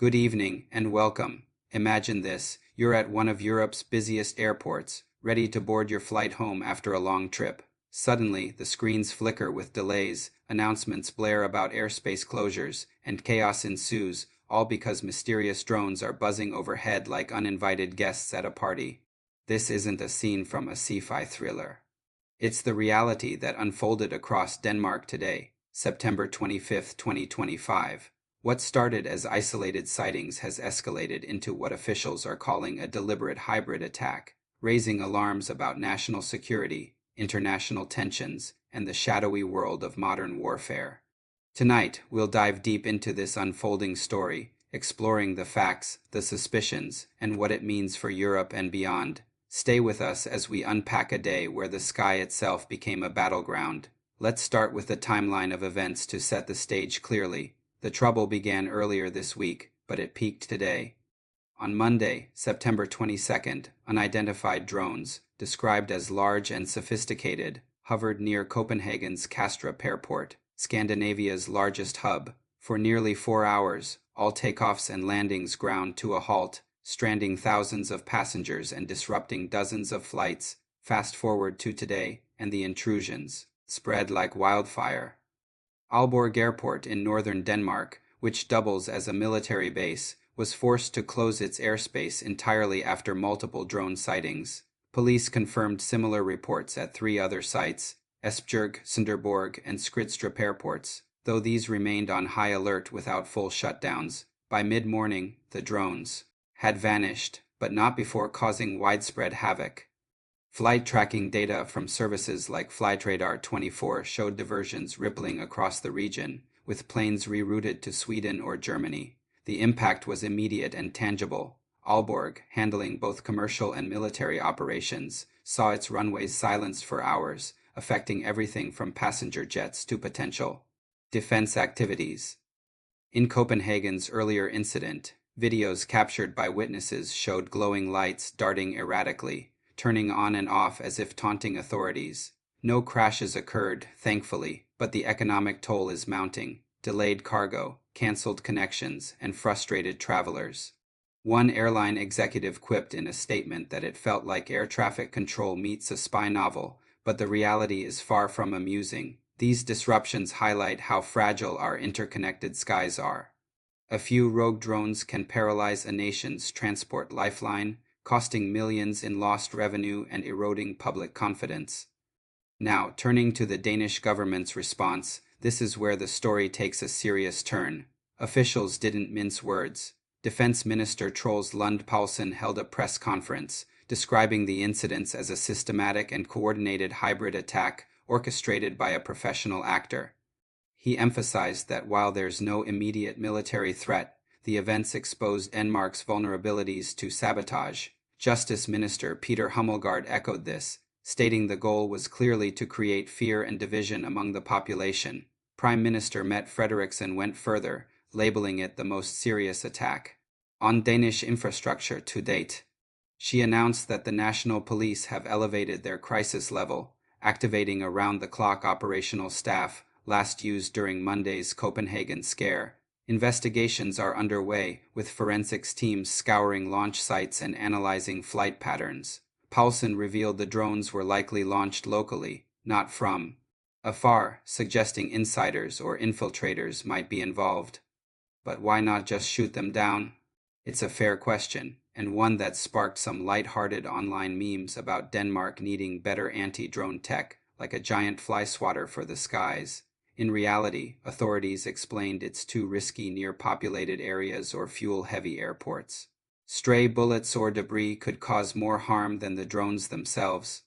Good evening and welcome. Imagine this, you're at one of Europe's busiest airports, ready to board your flight home after a long trip. Suddenly, the screens flicker with delays, announcements blare about airspace closures, and chaos ensues, all because mysterious drones are buzzing overhead like uninvited guests at a party. This isn't a scene from a sci-fi thriller. It's the reality that unfolded across Denmark today, September 25, 2025. What started as isolated sightings has escalated into what officials are calling a deliberate hybrid attack, raising alarms about national security, international tensions, and the shadowy world of modern warfare. Tonight, we'll dive deep into this unfolding story, exploring the facts, the suspicions, and what it means for Europe and beyond. Stay with us as we unpack a day where the sky itself became a battleground. Let's start with the timeline of events to set the stage clearly. The trouble began earlier this week, but it peaked today. On Monday, September 22nd, unidentified drones, described as large and sophisticated, hovered near Copenhagen's Kastrup airport, Scandinavia's largest hub. For nearly 4 hours, all takeoffs and landings ground to a halt, stranding thousands of passengers and disrupting dozens of flights. Fast forward to today, and the intrusions spread like wildfire. Aalborg Airport in northern Denmark, which doubles as a military base, was forced to close its airspace entirely after multiple drone sightings. Police confirmed similar reports at 3 other sites, Esbjerg, Sønderborg, and Skritstrup airports, though these remained on high alert without full shutdowns. By mid-morning, the drones had vanished, but not before causing widespread havoc. Flight tracking data from services like Flightradar24 showed diversions rippling across the region, with planes rerouted to Sweden or Germany. The impact was immediate and tangible. Aalborg, handling both commercial and military operations, saw its runways silenced for hours, affecting everything from passenger jets to potential defense activities. In Copenhagen's earlier incident, videos captured by witnesses showed glowing lights darting erratically, turning on and off as if taunting authorities. No crashes occurred, thankfully, but the economic toll is mounting. Delayed cargo, cancelled connections, and frustrated travelers. One airline executive quipped in a statement that it felt like air traffic control meets a spy novel, but the reality is far from amusing. These disruptions highlight how fragile our interconnected skies are. A few rogue drones can paralyze a nation's transport lifeline, costing millions in lost revenue and eroding public confidence. Now, turning to the Danish government's response, this is where the story takes a serious turn. Officials didn't mince words. Defense Minister Troels Lund Poulsen held a press conference, describing the incidents as a systematic and coordinated hybrid attack orchestrated by a professional actor. He emphasized that while there's no immediate military threat, the events exposed Denmark's vulnerabilities to sabotage. Justice Minister Peter Hummelgaard echoed this, stating the goal was clearly to create fear and division among the population. Prime Minister Mette Frederiksen went further, labeling it the most serious attack on Danish infrastructure to date. She announced that the national police have elevated their crisis level, activating around-the-clock operational staff, last used during Monday's Copenhagen scare. Investigations are underway, with forensics teams scouring launch sites and analyzing flight patterns. Poulsen revealed the drones were likely launched locally, not from afar, suggesting insiders or infiltrators might be involved. But why not just shoot them down? It's a fair question, and one that sparked some light-hearted online memes about Denmark needing better anti-drone tech, like a giant fly swatter for the skies. In reality, authorities explained it's too risky near populated areas or fuel-heavy airports. Stray bullets or debris could cause more harm than the drones themselves.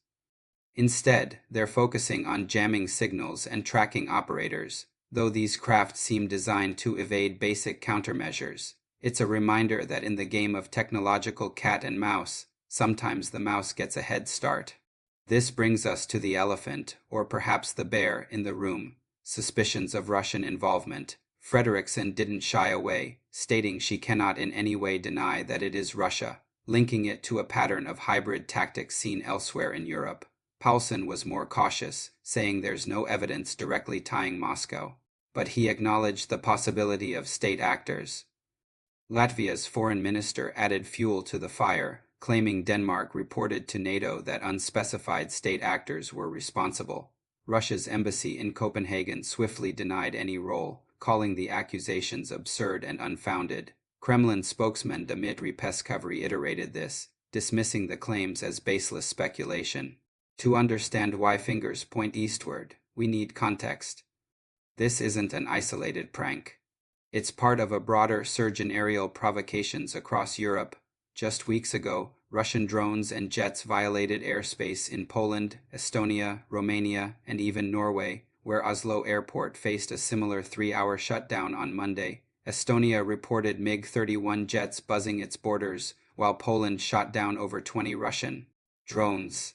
Instead, they're focusing on jamming signals and tracking operators, though these craft seem designed to evade basic countermeasures. It's a reminder that in the game of technological cat and mouse, sometimes the mouse gets a head start. This brings us to the elephant, or perhaps the bear, in the room. Suspicions of Russian involvement. Frederiksen didn't shy away, stating she cannot in any way deny that it is Russia, linking it to a pattern of hybrid tactics seen elsewhere in Europe. Poulsen was more cautious, saying there's no evidence directly tying Moscow, but he acknowledged the possibility of state actors. Latvia's foreign minister added fuel to the fire, claiming Denmark reported to NATO that unspecified state actors were responsible. Russia's embassy in Copenhagen swiftly denied any role, calling the accusations absurd and unfounded. Kremlin spokesman Dmitry Peskov reiterated this, dismissing the claims as baseless speculation. To understand why fingers point eastward, we need context. This isn't an isolated prank. It's part of a broader surge in aerial provocations across Europe. Just weeks ago, Russian drones and jets violated airspace in Poland, Estonia, Romania, and even Norway, where Oslo Airport faced a similar 3-hour shutdown on Monday. Estonia reported MiG-31 jets buzzing its borders, while Poland shot down over 20 Russian drones.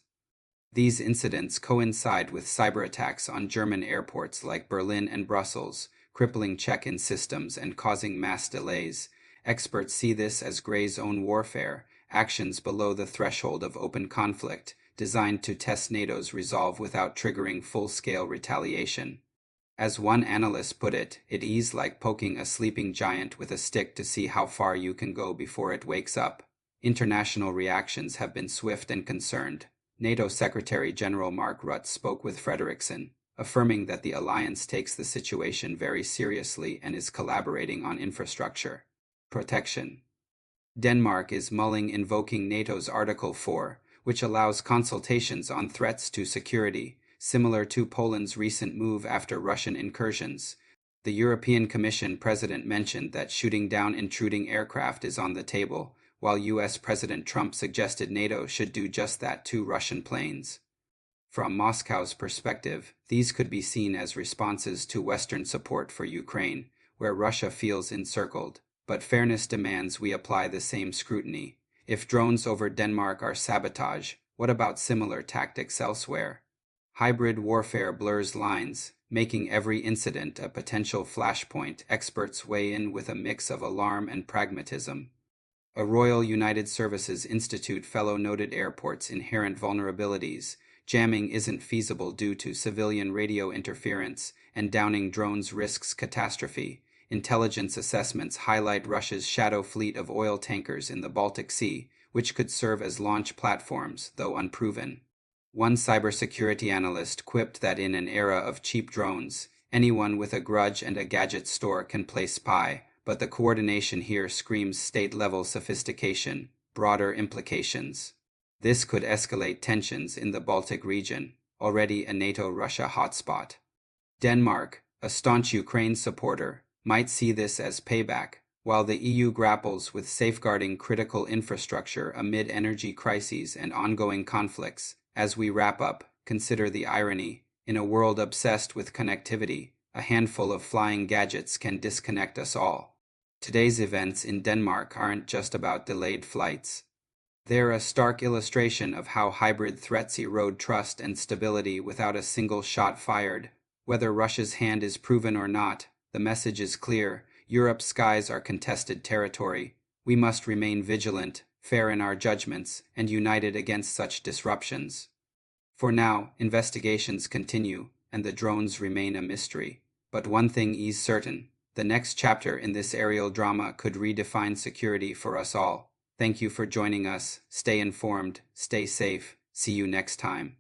These incidents coincide with cyber attacks on German airports like Berlin and Brussels, crippling check-in systems and causing mass delays. Experts see this as gray zone warfare, actions below the threshold of open conflict, designed to test NATO's resolve without triggering full-scale retaliation. As one analyst put it, it is like poking a sleeping giant with a stick to see how far you can go before it wakes up. International reactions have been swift and concerned. NATO Secretary General Mark Rutte spoke with Frederiksen, affirming that the alliance takes the situation very seriously and is collaborating on infrastructure protection. Denmark is mulling invoking NATO's Article 4, which allows consultations on threats to security, similar to Poland's recent move after Russian incursions. The European Commission president mentioned that shooting down intruding aircraft is on the table, while US President Trump suggested NATO should do just that to Russian planes. From Moscow's perspective, these could be seen as responses to Western support for Ukraine, where Russia feels encircled. But fairness demands we apply the same scrutiny. If drones over Denmark are sabotage, what about similar tactics elsewhere? Hybrid warfare blurs lines, making every incident a potential flashpoint. Experts weigh in with a mix of alarm and pragmatism. A Royal United Services Institute fellow noted airports' inherent vulnerabilities. Jamming isn't feasible due to civilian radio interference, and downing drones risks catastrophe. Intelligence assessments highlight Russia's shadow fleet of oil tankers in the Baltic Sea, which could serve as launch platforms, though unproven. One cybersecurity analyst quipped that in an era of cheap drones, anyone with a grudge and a gadget store can play spy, but the coordination here screams state-level sophistication, broader implications. This could escalate tensions in the Baltic region, already a NATO-Russia hotspot. Denmark, a staunch Ukraine supporter, might see this as payback, while the EU grapples with safeguarding critical infrastructure amid energy crises and ongoing conflicts. As we wrap up, consider the irony. In a world obsessed with connectivity, a handful of flying gadgets can disconnect us all. Today's events in Denmark aren't just about delayed flights. They're a stark illustration of how hybrid threats erode trust and stability without a single shot fired. Whether Russia's hand is proven or not, the message is clear. Europe's skies are contested territory. We must remain vigilant, fair in our judgments, and united against such disruptions. For now, investigations continue, and the drones remain a mystery. But one thing is certain. The next chapter in this aerial drama could redefine security for us all. Thank you for joining us. Stay informed, stay safe. See you next time.